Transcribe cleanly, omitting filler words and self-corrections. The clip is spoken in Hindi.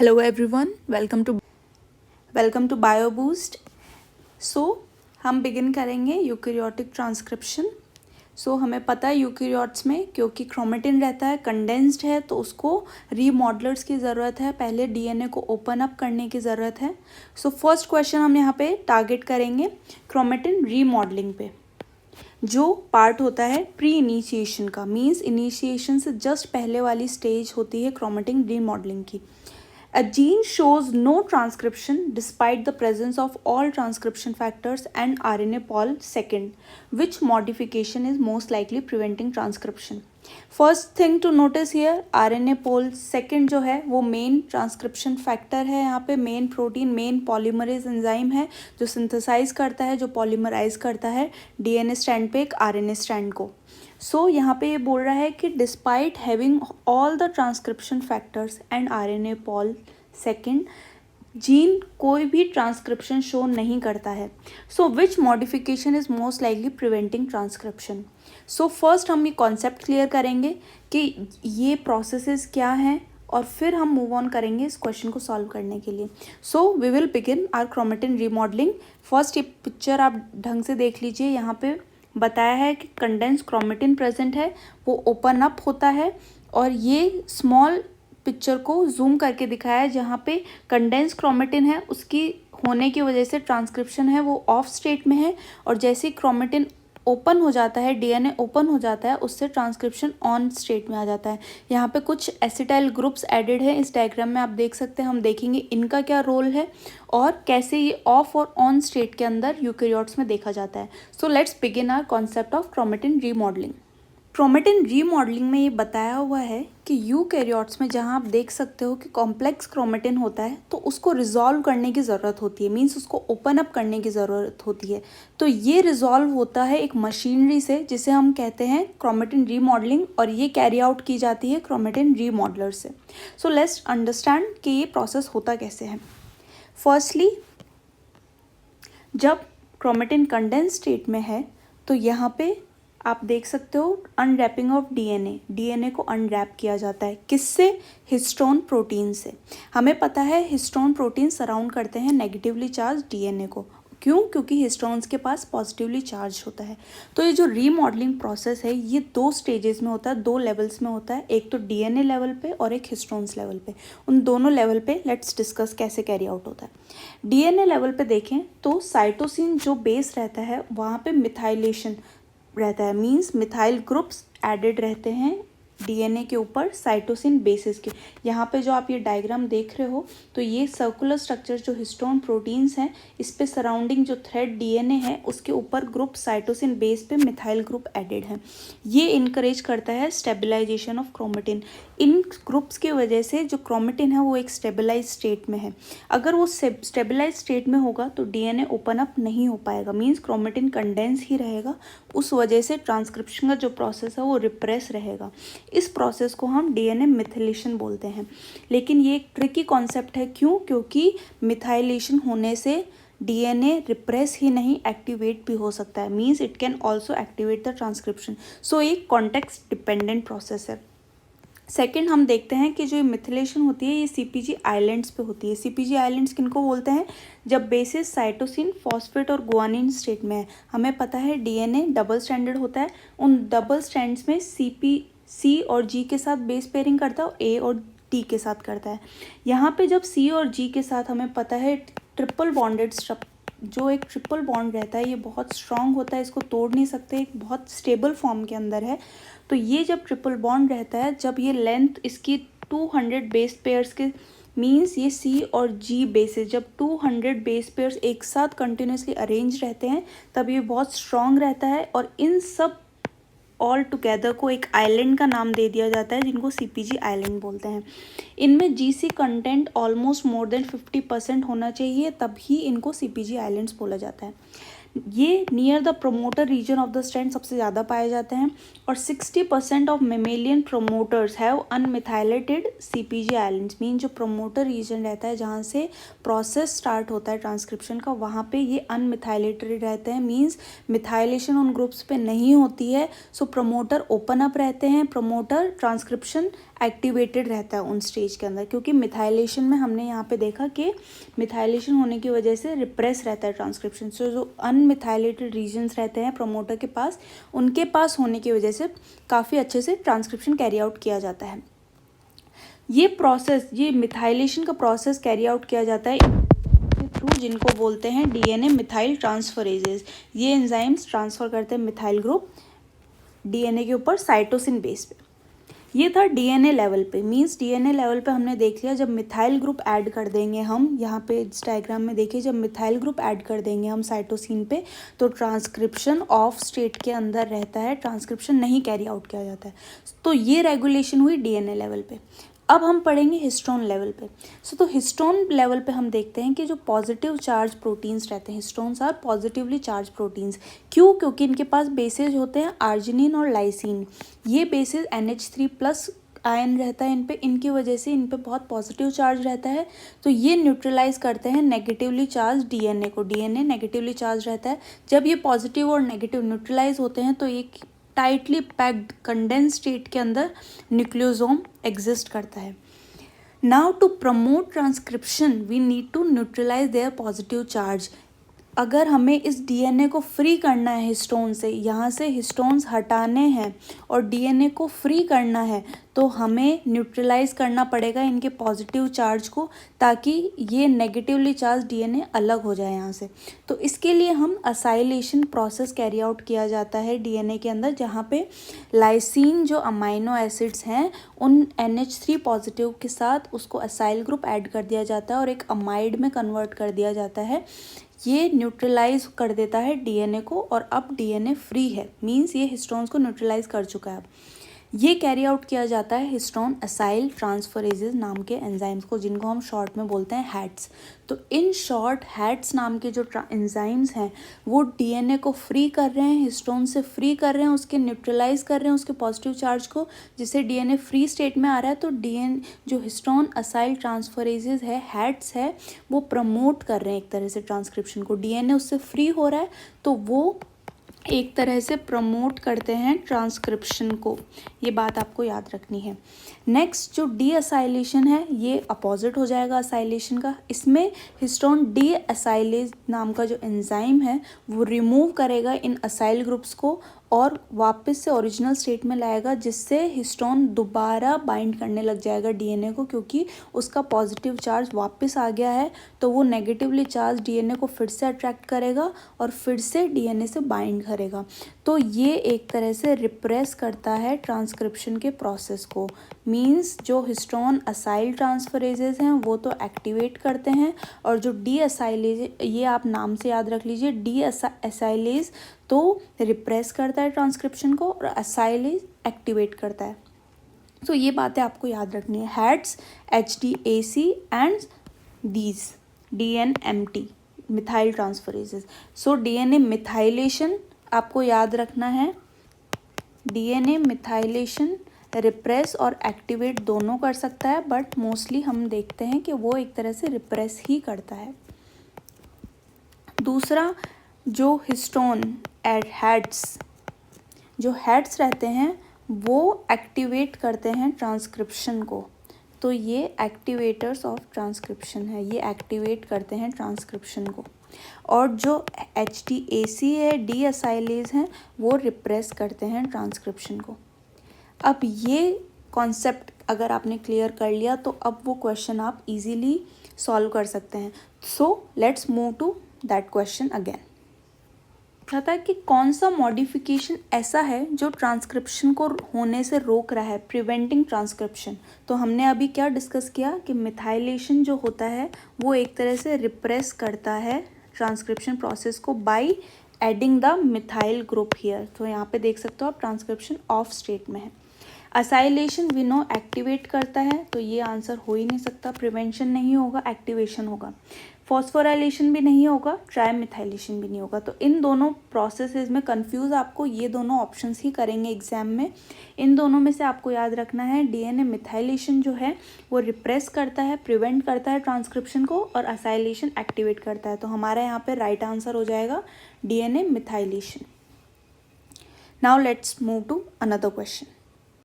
Hello everyone, welcome to Bioboost. So हम बिगिन करेंगे यूकेरियोटिक ट्रांसक्रिप्शन। सो हमें पता है यूकेरियोट्स में क्योंकि क्रोमेटिन रहता है, कंडेंस्ड है, तो उसको रीमॉडलर्स की ज़रूरत है, पहले डीएनए को ओपन अप करने की ज़रूरत है। सो फर्स्ट क्वेश्चन हम यहाँ पे टारगेट करेंगे क्रोमेटिन रीमॉडलिंग पे। जो पार्ट होता है प्री इनिशिएशन का, मीन्स इनिशिएशन से जस्ट पहले वाली स्टेज होती है क्रोमेटिन रीमॉडलिंग की। A gene shows no transcription despite the presence of all transcription factors and RNA pol second. Which modification is most likely preventing transcription? First thing to notice here, RNA pol second जो है वो मेन ट्रांसक्रिप्शन फैक्टर है। यहाँ पे main protein, main polymerase enzyme है जो सिंथेसाइज करता है, जो पॉलीमराइज करता है डीएनए स्ट्रैंड पे एक आरएनए स्ट्रैंड को। सो यहाँ पे ये बोल रहा है कि despite having all the transcription factors and RNA pol second, gene कोई भी ट्रांसक्रिप्शन शो नहीं करता है। So which modification is most likely preventing transcription. So first हम ये कॉन्सेप्ट क्लियर करेंगे कि ये प्रोसेसेस क्या हैं और फिर हम मूव ऑन करेंगे इस क्वेश्चन को सॉल्व करने के लिए। So we will begin our chromatin remodelling. First ये पिक्चर आप ढंग से देख लीजिए। यहाँ पे बताया है कि कंडेंस क्रोमेटिन प्रेजेंट है, वो ओपन अप होता है और ये स्मॉल पिक्चर को जूम करके दिखाया है जहाँ पे कंडेंस क्रोमेटिन है, उसकी होने की वजह से ट्रांसक्रिप्शन है वो ऑफ स्टेट में है, और जैसे ही क्रोमेटिन ओपन हो जाता है, डीएनए ओपन हो जाता है, उससे ट्रांसक्रिप्शन ऑन स्टेट में आ जाता है। यहाँ पे कुछ एसिटाइल ग्रुप्स एडेड है इस डायग्राम में, आप देख सकते हैं। हम देखेंगे इनका क्या रोल है और कैसे ये ऑफ और ऑन स्टेट के अंदर यूकेरियोट्स में देखा जाता है। So let's begin our concept of chromatin remodelling. Chromatin remodelling में ये बताया हुआ है कि यूकेरियोट्स में जहाँ आप देख सकते हो कि कॉम्प्लेक्स क्रोमेटिन होता है तो उसको रिजॉल्व करने की ज़रूरत होती है, मीन्स उसको ओपन अप करने की ज़रूरत होती है। तो ये रिजॉल्व होता है एक मशीनरी से जिसे हम कहते हैं क्रोमेटिन रीमॉडलिंग, और ये कैरी आउट की जाती है क्रोमेटिन रीमॉडलर से। सो लेट्स अंडरस्टैंड कि ये प्रोसेस होता कैसे है। फर्स्टली, जब क्रोमेटिन कंडेंस स्टेट में है तो यहाँ पे आप देख सकते हो अनरैपिंग ऑफ डीएनए को अनरैप किया जाता है। किससे? हिस्टोन प्रोटीन से। हमें पता है हिस्टोन प्रोटीन सराउंड करते हैं नेगेटिवली चार्ज डीएनए को। क्यों? क्योंकि हिस्टोन्स के पास पॉजिटिवली चार्ज होता है। तो ये जो रीमॉडलिंग प्रोसेस है ये 2 स्टेजेस में होता है, 2 लेवल्स में होता है, एक तो डीएनए लेवल पे और एक हिस्टोन्स लेवल पे। उन दोनों लेवल पे लेट्स डिस्कस कैसे कैरी आउट होता है। डीएनए लेवल पे देखें तो साइटोसिन जो बेस रहता है वहाँ पे मिथाइलेशन रहता है, मीन्स मिथाइल ग्रुप्स एडेड रहते हैं डीएनए के ऊपर साइटोसिन बेसिस के। यहाँ पे जो आप ये डायग्राम देख रहे हो तो ये सर्कुलर स्ट्रक्चर जो हिस्टोन प्रोटीन्स हैं, इस पे सराउंडिंग जो थ्रेड डीएनए है उसके ऊपर ग्रुप साइटोसिन बेस पे मिथाइल ग्रुप एडेड है। ये इनकरेज करता है स्टेबलाइजेशन ऑफ क्रोमेटिन। इन ग्रुप्स की वजह से जो क्रोमेटिन है वो एक स्टेबलाइज स्टेट में है। अगर वो स्टेबलाइज स्टेट में होगा तो डीएनए ओपन अप नहीं हो पाएगा, मीन्स क्रोमेटिन कंडेंस ही रहेगा। उस वजह से ट्रांसक्रिप्शन का जो प्रोसेस है वो रिप्रेस रहेगा। इस प्रोसेस को हम डीएनए मिथाइलेशन बोलते हैं। लेकिन ये एक ट्रिकी कॉन्सेप्ट है। क्यों? क्योंकि मिथाइलेशन होने से डीएनए रिप्रेस ही नहीं, एक्टिवेट भी हो सकता है, means it can also activate the transcription. So एक कॉन्टेक्स्ट डिपेंडेंट प्रोसेस है। सेकेंड, हम देखते हैं कि जो ये मिथिलेशन होती है ये सीपीजी आइलैंड्स पे होती है। सीपीजी आइलैंड्स किनको बोलते हैं? जब बेसिस साइटोसिन, फॉस्फेट और गुआनिन स्टेट में है। हमें पता है डीएनए डबल स्ट्रैंडेड होता है, उन डबल स्ट्रैंड्स में सी और जी के साथ बेस पेयरिंग करता है और ए और टी के साथ करता है। यहाँ पे जब सी और जी के साथ हमें पता है ट्रिपल बॉन्डेड जो एक ट्रिपल बॉन्ड रहता है ये बहुत स्ट्रॉन्ग होता है, इसको तोड़ नहीं सकते, एक बहुत स्टेबल फॉर्म के अंदर है। तो ये जब ट्रिपल बॉन्ड रहता है, जब ये लेंथ इसकी 200 बेस पेयर्स के, मीन्स ये सी और जी बेसिस, जब 200 बेस पेयर्स एक साथ कंटिन्यूसली अरेंज रहते हैं तब ये बहुत स्ट्रॉन्ग रहता है, और इन सब ऑल टुगेदर को एक आइलैंड का नाम दे दिया जाता है जिनको सीपीजी आइलैंड बोलते हैं। इनमें GC content almost more than 50% होना चाहिए, तभी इनको सीपीजी आइलैंड्स बोला जाता है। ये near the promoter region of the strand सबसे ज़्यादा पाए जाते हैं, और 60% of mammalian promoters have अनमिथाइलेटेड सीपीजी islands. Mean जो प्रोमोटर रीजन रहता है जहाँ से प्रोसेस स्टार्ट होता है ट्रांसक्रिप्शन का, वहाँ पे ये अनमिथाइलेटेड रहते हैं, मीन्स मिथाइलेशन उन ग्रुप्स पे नहीं होती है। सो प्रमोटर ओपन अप रहते हैं, प्रमोटर ट्रांसक्रिप्शन एक्टिवेटेड रहता है उन स्टेज के अंदर, क्योंकि मिथाइलेशन में हमने यहाँ पे देखा कि मिथाइलेशन होने की वजह से रिप्रेस रहता है ट्रांसक्रिप्शन। सो जो अनमिथाइलेटेड रीजन्स रहते हैं प्रमोटर के पास, उनके पास होने की वजह से काफ़ी अच्छे से ट्रांसक्रिप्शन कैरी आउट किया जाता है। ये प्रोसेस, ये मिथाइलेशन का प्रोसेस कैरी आउट किया जाता है थ्रू जिनको बोलते हैं डीएनए मिथाइल ट्रांसफरेजेस। ये एंजाइम्स ट्रांसफ़र करते हैं मिथाइल ग्रुप डीएनए के ऊपर साइटोसिन बेस पे। ये था डीएनए लेवल पे, मींस डीएनए लेवल पे हमने देख लिया जब मिथाइल ग्रुप ऐड कर देंगे हम, यहाँ पे इस डायग्राम में देखिए जब मिथाइल ग्रुप ऐड कर देंगे हम साइटोसिन पे तो ट्रांसक्रिप्शन ऑफ स्टेट के अंदर रहता है, ट्रांसक्रिप्शन नहीं कैरी आउट किया जाता है। तो ये रेगुलेशन हुई डीएनए लेवल पे। अब हम पढ़ेंगे हिस्टोन लेवल पे। तो हिस्टोन लेवल पे हम देखते हैं कि जो पॉजिटिव चार्ज प्रोटीन्स रहते हैं, histones are positively charge proteins. क्यों? क्योंकि इनके पास बेसेज होते हैं आर्जिनिन और लाइसिन। ये बेसेज NH3+ आयन रहता है इन पे, इनकी वजह से इन पे बहुत पॉजिटिव चार्ज रहता है। तो ये न्यूट्रलाइज करते हैं नेगेटिवली चार्ज डीएनए को। डीएनए नेगेटिवली चार्ज रहता है। जब ये पॉजिटिव और नेगेटिव न्यूट्रलाइज होते हैं तो एक टाइटली पैक्ड कंडेंस स्टेट के अंदर न्यूक्लियोसोम एग्जिस्ट करता है। Now to promote transcription we need to neutralise their positive charge. अगर हमें इस डीएनए को फ्री करना है हिस्टोन से, यहाँ से हिस्टोन्स हटाने हैं और डीएनए को फ्री करना है, तो हमें न्यूट्रलाइज करना पड़ेगा इनके पॉजिटिव चार्ज को, ताकि ये नेगेटिवली चार्ज डीएनए अलग हो जाए यहाँ से। तो इसके लिए हम असाइलेशन प्रोसेस कैरी आउट किया जाता है डीएनए के अंदर, जहाँ पे लाइसिन जो अमाइनो एसिड्स हैं उन NH3 पॉजिटिव के साथ उसको असाइल ग्रुप ऐड कर दिया जाता है और एक अमाइड में कन्वर्ट कर दिया जाता है। ये न्यूट्रलाइज कर देता है डीएनए को और अब डीएनए फ्री है, मींस ये हिस्टोन्स को न्यूट्रलाइज कर चुका है। अब ये कैरी आउट किया जाता है हिस्टोन असाइल ट्रांसफरेजेस नाम के एंजाइम्स को, जिनको हम शॉर्ट में बोलते हैं हैट्स। तो इन शॉर्ट हैट्स नाम के जो एंजाइम्स हैं वो डीएनए को फ्री कर रहे हैं, हिस्टोन से फ्री कर रहे हैं, उसके न्यूट्रलाइज कर रहे हैं उसके पॉजिटिव चार्ज को, जिससे डीएनए फ्री स्टेट में आ रहा है। तो डीएनए जो हिस्टोन असाइल ट्रांसफरेजेस है, हैट्स है, वो प्रमोट कर रहे हैं एक तरह से ट्रांसक्रिप्शन को। डीएनए उससे फ्री हो रहा है तो वो एक तरह से प्रमोट करते हैं ट्रांसक्रिप्शन को। ये बात आपको याद रखनी है। नेक्स्ट जो डीअसाइलेशन है ये अपोजिट हो जाएगा असाइलेशन का। इसमें हिस्टोन डीअसाइलेज नाम का जो एंजाइम है वो रिमूव करेगा इन असाइल ग्रुप्स को और वापस से ओरिजिनल स्टेट में लाएगा, जिससे हिस्टोन दोबारा बाइंड करने लग जाएगा डीएनए को, क्योंकि उसका पॉजिटिव चार्ज वापस आ गया है। तो वो नेगेटिवली चार्ज डीएनए को फिर से अट्रैक्ट करेगा और फिर से डीएनए से बाइंड करेगा। तो ये एक तरह से रिप्रेस करता है ट्रांसक्रिप्शन के प्रोसेस को। मींस जो हिस्टोन असाइल ट्रांसफरेजेस हैं वो तो एक्टिवेट करते हैं, और जो डीअसाइलेज, ये आप नाम से याद रख लीजिए, डीअसाइलेज तो रिप्रेस करता है ट्रांसक्रिप्शन को और असाइलेज एक्टिवेट करता है। तो ये बातें आपको याद रखनी है। Hats, HDAC and these DNMT methyl transferases. So DNA methylation आपको याद रखना है। डीएनए मिथाइलेशन रिप्रेस और एक्टिवेट दोनों कर सकता है, बट मोस्टली हम देखते हैं कि वो एक तरह से रिप्रेस ही करता है। दूसरा, जो हिस्टोन हैट्स, जो हैट्स रहते हैं वो एक्टिवेट करते हैं ट्रांसक्रिप्शन को। तो ये एक्टिवेटर्स ऑफ ट्रांसक्रिप्शन है, ये एक्टिवेट करते हैं ट्रांसक्रिप्शन को। और जो HDAC है, डीअसाइलेज हैं, वो रिप्रेस करते हैं ट्रांसक्रिप्शन को। अब ये कॉन्सेप्ट अगर आपने क्लियर कर लिया तो अब वो क्वेश्चन आप इजीली सॉल्व कर सकते हैं। So let's move to that question again. कहता है कि कौन सा मॉडिफिकेशन ऐसा है जो ट्रांसक्रिप्शन को होने से रोक रहा है, प्रिवेंटिंग ट्रांसक्रिप्शन। तो हमने अभी क्या डिस्कस किया कि मिथाइलेशन जो होता है वो एक तरह से रिप्रेस करता है ट्रांसक्रिप्शन प्रोसेस को by adding the methyl group here. तो यहाँ पे देख सकते हो आप ट्रांसक्रिप्शन ऑफ स्टेट में है। असाइलेशन वी नो एक्टिवेट करता है, तो ये आंसर हो ही नहीं सकता, प्रिवेंशन नहीं होगा, एक्टिवेशन होगा। फॉस्फोराइलेशन भी नहीं होगा, ट्राइमिथाइलेशन भी नहीं होगा। तो इन दोनों प्रोसेसेस में कंफ्यूज आपको ये दोनों ऑप्शंस ही करेंगे एग्जाम में। इन दोनों में से आपको याद रखना है डीएनए मिथाइलेशन जो है वो रिप्रेस करता है, प्रिवेंट करता है ट्रांसक्रिप्शन को, और असाइलेशन एक्टिवेट करता है। तो हमारा यहाँ पे राइट आंसर हो जाएगा DNA methylation. Now let's move to another question.